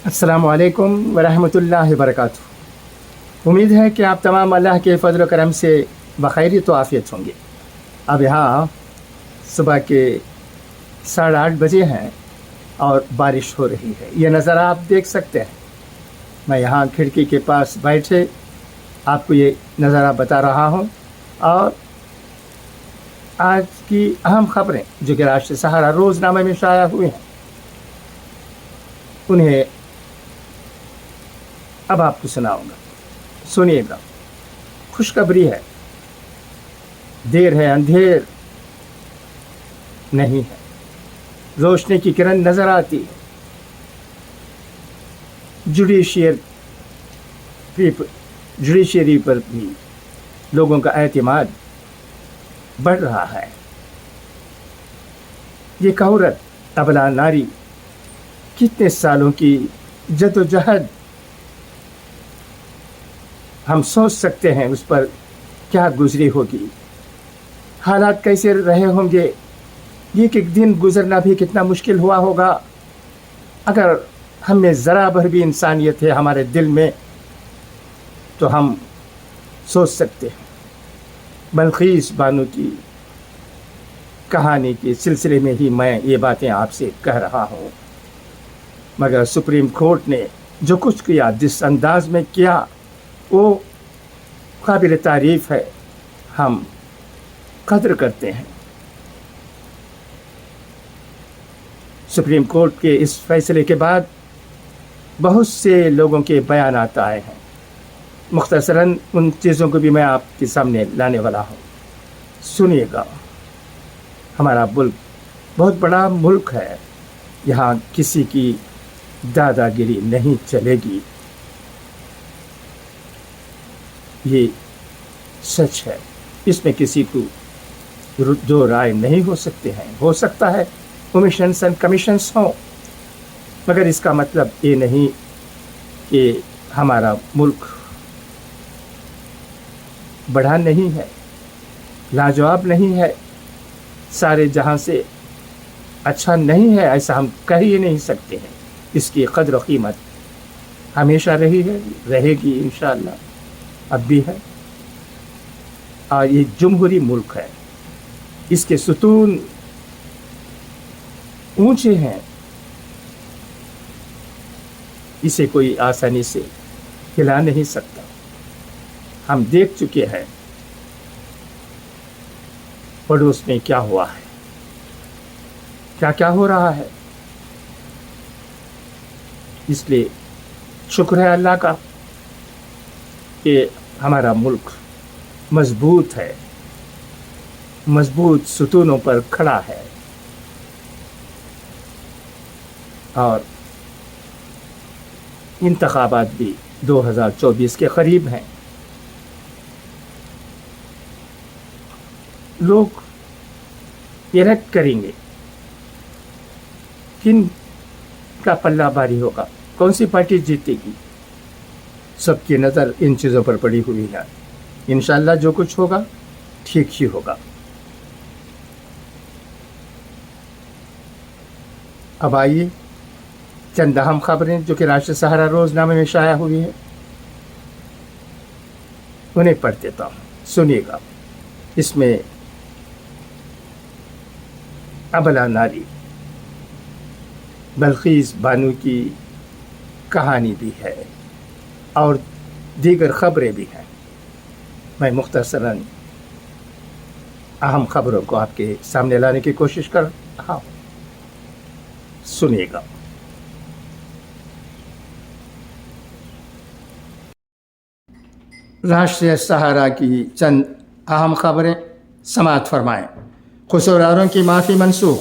अस्सलाम वालेकुम वरहमतुल्लाहि वबरकातुहू। उम्मीद है कि आप तमाम अल्लाह के फ़ज़ल व करम से बखैरियत व आफ़ियत होंगे। अब यहाँ सुबह के 8:30 बजे हैं और बारिश हो रही है। ये नज़ारा आप देख सकते हैं। मैं यहाँ खिड़की के पास बैठे आपको ये नज़ारा बता रहा हूँ और आज की अहम खबरें जो कि राष्ट्रीय सहारा रोज़नामे में शाया हुई हैं उन्हें अब आपको सुनाऊंगा। सुनिएगा। खुशखबरी है, देर है अंधेर नहीं है, रोशनी की किरण नजर आती है। जुडिशरी पर भी लोगों का एतमाद बढ़ रहा है। ये औरत अबला नारी कितने सालों की जद्दोजहद, हम सोच सकते हैं उस पर क्या गुजरी होगी, हालात कैसे रहे होंगे। एक एक दिन गुजरना भी कितना मुश्किल हुआ होगा। अगर हम में ज़रा भर भी इंसानियत है हमारे दिल में तो हम सोच सकते हैं। बल्कीस बानो की कहानी के सिलसिले में ही मैं ये बातें आपसे कह रहा हूँ, मगर सुप्रीम कोर्ट ने जो कुछ किया, जिस अंदाज में किया, वो काबिल तारीफ़ है। हम कदर करते हैं। सुप्रीम कोर्ट के इस फैसले के बाद बहुत से लोगों के बयानात आए हैं। मुख्तसरन उन चीज़ों को भी मैं आपके सामने लाने वाला हूँ। सुनिएगा। हमारा मुल्क बहुत बड़ा मुल्क है, यहाँ किसी की दादागिरी नहीं चलेगी, ये सच है। इसमें किसी को दो राय नहीं हो सकते हैं। हो सकता है ओमिशंस एंड कमीशंस हों, मगर इसका मतलब ये नहीं कि हमारा मुल्क बड़ा नहीं है, लाजवाब नहीं है, सारे जहां से अच्छा नहीं है, ऐसा हम कह ही नहीं सकते हैं। इसकी कदर व कीमत हमेशा रही है, रहेगी इंशाअल्लाह, अब भी है। और ये जमहूरी मुल्क है, इसके सुतून ऊंचे हैं, इसे कोई आसानी से हिला नहीं सकता। हम देख चुके हैं पड़ोस में क्या हुआ है, क्या क्या हो रहा है। इसलिए शुक्र है अल्लाह का कि हमारा मुल्क मजबूत है, मजबूत सुतूनों पर खड़ा है। और इंतखाबात भी 2024 के करीब हैं। लोग इलेक्ट करेंगे, किन का पल्ला भारी होगा, कौन सी पार्टी जीतेगी, सबकी नज़र इन चीज़ों पर पड़ी हुई है। इंशाअल्लाह जो कुछ होगा ठीक ही होगा। अब आइए चंद अहम खबरें जो कि राष्ट्रीय सहारा रोज़नामे में शाया हुई है उन्हें पढ़ देता हूँ। सुनिएगा। इसमें अबला नारी बल्कीस बानो की कहानी भी है और दीगर खबरें भी हैं। मैं मुख्तसरन अहम खबरों को आपके सामने लाने की कोशिश कर रहा हूँ। सुनिएगा। राष्ट्रीय सहारा की चंद अहम खबरें समाअत फरमाएँ। कसूरवारों की माफ़ी मनसूख,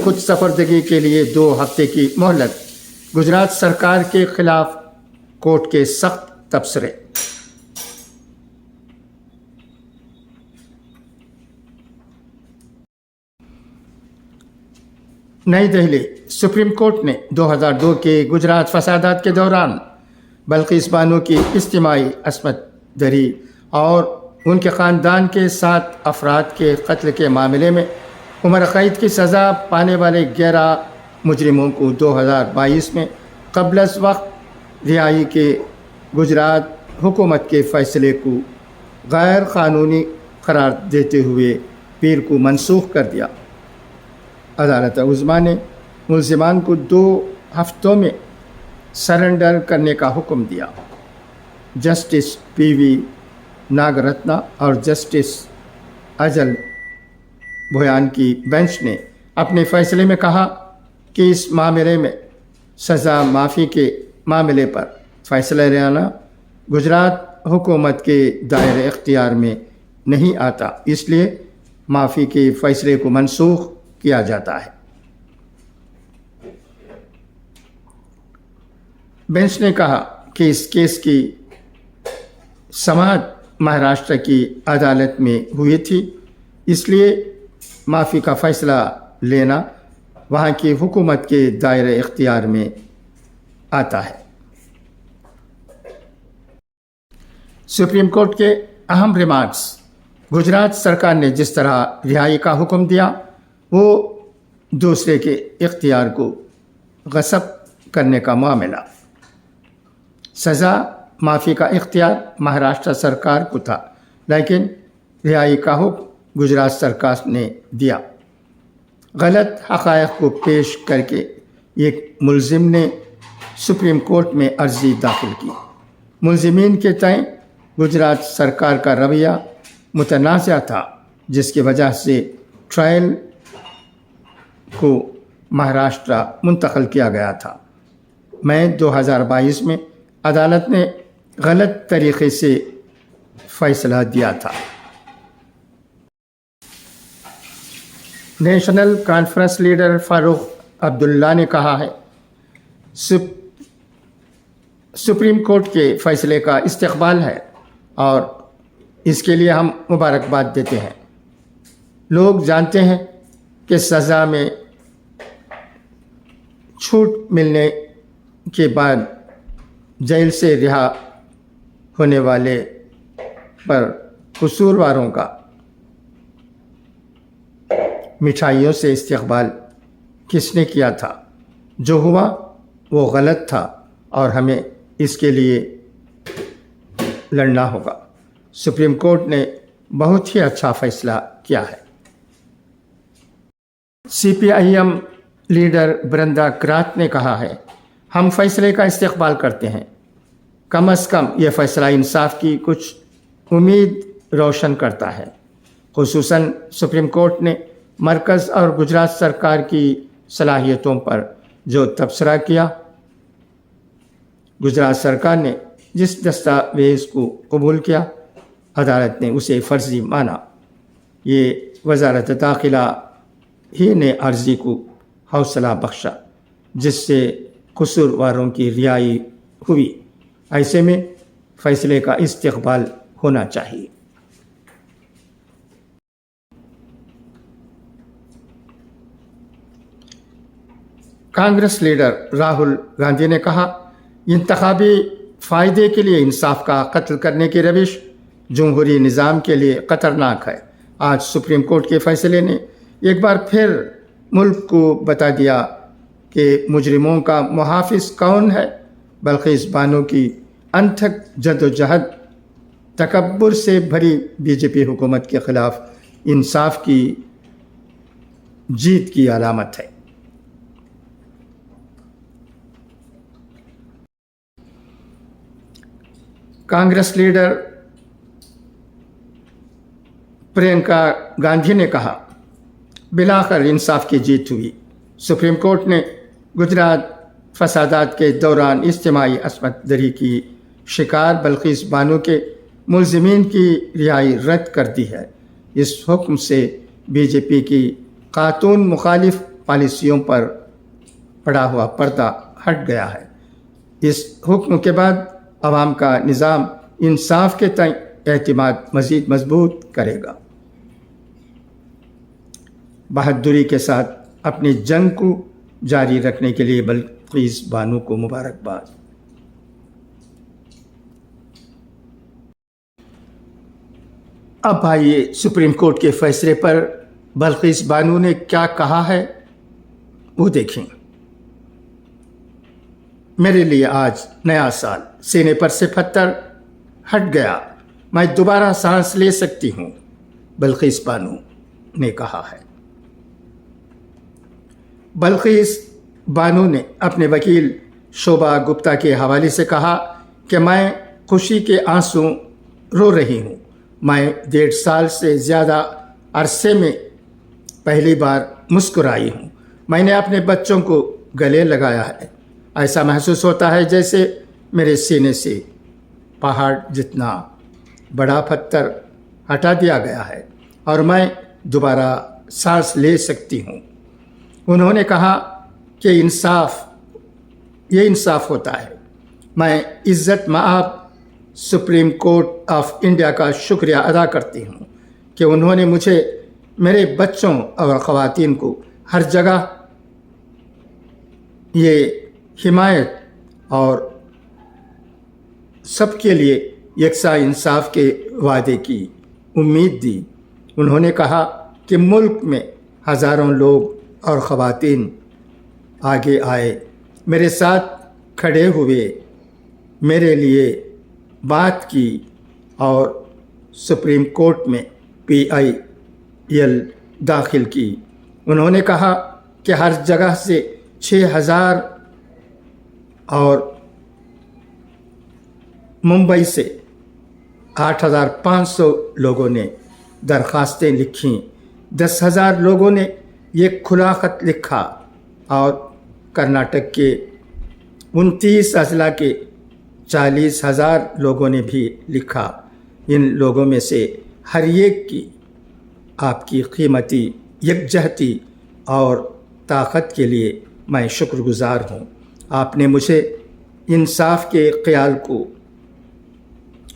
खुद सफरदगी के लिए 2 हफ्ते की मोहलत। गुजरात सरकार के खिलाफ कोर्ट के सख्त तबसरे। नई दिल्ली। सुप्रीम कोर्ट ने 2002 के गुजरात फसादात के दौरान बल्कीस बानो की इज्तिमाई अस्मत दरी और उनके ख़ानदान के 7 अफराद के कत्ल के मामले में उम्र कैद की सज़ा पाने वाले 11 मुजरिमों को 2022 में قبل از وقت رہائی کے گجرات حکومت کے فیصلے کو غیر قانونی قرار دیتے ہوئے پیر کو منسوخ کر دیا۔ عدالت عظمیٰ نے ملزمان کو 2 ہفتوں میں سرنڈر کرنے کا حکم دیا۔ جسٹس پی وی ناگرتنا اور جسٹس اجل بھویان کی بینچ نے اپنے فیصلے میں کہا کہ اس معاملے میں سزا معافی کے معاملے پر فیصلہ لینا گجرات حکومت کے دائرۂ اختیار میں نہیں آتا، اس لیے معافی کے فیصلے کو منسوخ کیا جاتا ہے۔ بینچ نے کہا کہ اس کیس کی سماعت مہاراشٹر کی عدالت میں ہوئی تھی، اس لیے معافی کا فیصلہ لینا وہاں کی حکومت کے دائرۂ اختیار میں آتا ہے۔ سپریم کورٹ کے اہم ریمارکس: گجرات سرکار نے جس طرح رہائی کا حکم دیا وہ دوسرے کے اختیار کو غصب کرنے کا معاملہ۔ سزا معافی کا اختیار مہاراشٹر سرکار کو تھا، لیکن رہائی کا حکم گجرات سرکار نے دیا۔ غلط حقائق کو پیش کر کے ایک ملزم نے سپریم کورٹ میں عرضی داخل کی۔ ملزمین کے تئیں گجرات سرکار کا رویہ متنازع تھا، جس کی وجہ سے ٹرائل کو مہاراشٹر منتقل کیا گیا تھا۔ مئی 2022 میں عدالت نے غلط طریقے سے فیصلہ دیا تھا۔ National conference leader Farooq Abdullah نے کہا ہے، سپریم کورٹ کے فیصلے کا استقبال ہے اور اس کے لیے ہم مبارکباد دیتے ہیں۔ لوگ جانتے ہیں کہ سزا میں چھوٹ ملنے کے بعد جیل سے رہا ہونے والے پر قصورواروں کا مٹھائیوں سے استقبال کس نے کیا تھا؟ جو ہوا وہ غلط تھا اور ہمیں اس کے لیے لڑنا ہوگا۔ سپریم کورٹ نے بہت ہی اچھا فیصلہ کیا ہے۔ سی پی آئی ایم لیڈر برندا کرات نے کہا ہے، ہم فیصلے کا استقبال کرتے ہیں۔ کم از کم یہ فیصلہ انصاف کی کچھ امید روشن کرتا ہے۔ خصوصاً سپریم کورٹ نے مرکز اور گجرات سرکار کی صلاحیتوں پر جو تبصرہ کیا۔ گجرات سرکار نے جس دستاویز کو قبول کیا، عدالت نے اسے فرضی مانا۔ یہ وزارت داخلہ ہی نے عرضی کو حوصلہ بخشا، جس سے قصورواروں کی رہائی ہوئی۔ ایسے میں فیصلے کا استقبال ہونا چاہیے۔ کانگریس لیڈر راہل گاندھی نے کہا، انتخابی فائدے کے لیے انصاف کا قتل کرنے کی روش جمہوری نظام کے لیے خطرناک ہے۔ آج سپریم کورٹ کے فیصلے نے ایک بار پھر ملک کو بتا دیا کہ مجرموں کا محافظ کون ہے۔ بلقیس بانو کی انتھک جدوجہد تکبر سے بھری بی جے پی حکومت کے خلاف انصاف کی جیت کی علامت ہے۔ کانگریس لیڈر پرینکا گاندھی نے کہا، بالآخر انصاف کی جیت ہوئی۔ سپریم کورٹ نے گجرات فسادات کے دوران اجتماعی عصمت دری کی شکار بلقیس بانو کے ملزمین کی رہائی رد کر دی ہے۔ اس حکم سے بی جے پی کی خاتون مخالف پالیسیوں پر پڑا ہوا پردہ ہٹ گیا ہے۔ اس حکم کے بعد عوام کا نظام انصاف کے تئیں اعتماد مزید مضبوط کرے گا۔ بہادری کے ساتھ اپنی جنگ کو جاری رکھنے کے لیے بلقیس بانو کو مبارکباد۔ اب آئیے سپریم کورٹ کے فیصلے پر بلقیس بانو نے کیا کہا ہے وہ دیکھیں۔ मेरे लिए आज नया साल, सीने पर से पत्थर हट गया, मैं दोबारा सांस ले सकती हूँ, बल्किस बानो ने कहा है। बल्किस बानो ने अपने वकील शोभा गुप्ता के हवाले से कहा कि मैं खुशी के आंसू रो रही हूँ। मैं 1.5 साल से ज़्यादा अरसे में पहली बार मुस्कुराई हूँ। मैंने अपने बच्चों को गले लगाया है। ऐसा महसूस होता है जैसे मेरे सीने से पहाड़ जितना बड़ा पत्थर हटा दिया गया है और मैं दोबारा सांस ले सकती हूँ। उन्होंने कहा कि ये इंसाफ होता है। मैं इज़्ज़त मआब सुप्रीम कोर्ट ऑफ इंडिया का शुक्रिया अदा करती हूँ कि उन्होंने मुझे, मेरे बच्चों और ख़वातीन को हर जगह ये हिमायत और सबके लिए यकसा इंसाफ के वादे की उम्मीद दी। उन्होंने कहा कि मुल्क में हज़ारों लोग और ख़वातीन आगे आए, मेरे साथ खड़े हुए, मेरे लिए बात की और सुप्रीम कोर्ट में PIL दाखिल की। उन्होंने कहा कि हर जगह से 6,000 और मुंबई से 8,500 लोगों ने दरख्वास्तें लिखीं। 10,000 लोगों ने ये खुला ख़त लिखा और कर्नाटक के 29 अजला के 40,000 लोगों ने भी लिखा। इन लोगों में से हर एक की आपकी कीमती यकजहती और ताकत के लिए मैं शुक्रगुज़ार हूँ। आपने मुझे इंसाफ के ख़याल को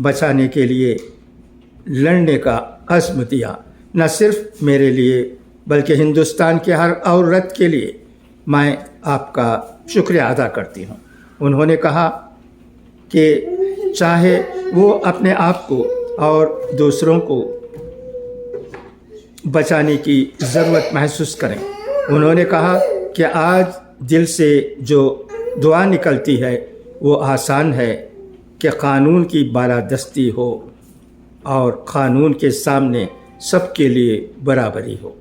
बचाने के लिए लड़ने का अज़्म दिया। न सिर्फ मेरे लिए बल्कि हिंदुस्तान के हर औरत के लिए मैं आपका शुक्रिया अदा करती हूँ। उन्होंने कहा कि चाहे वो अपने आप को और दूसरों को बचाने की ज़रूरत महसूस करें। उन्होंने कहा कि आज दिल से जो दुआ निकलती है वो आसान है कि कानून की बालादस्ती हो और कानून के सामने सबके लिए बराबरी हो।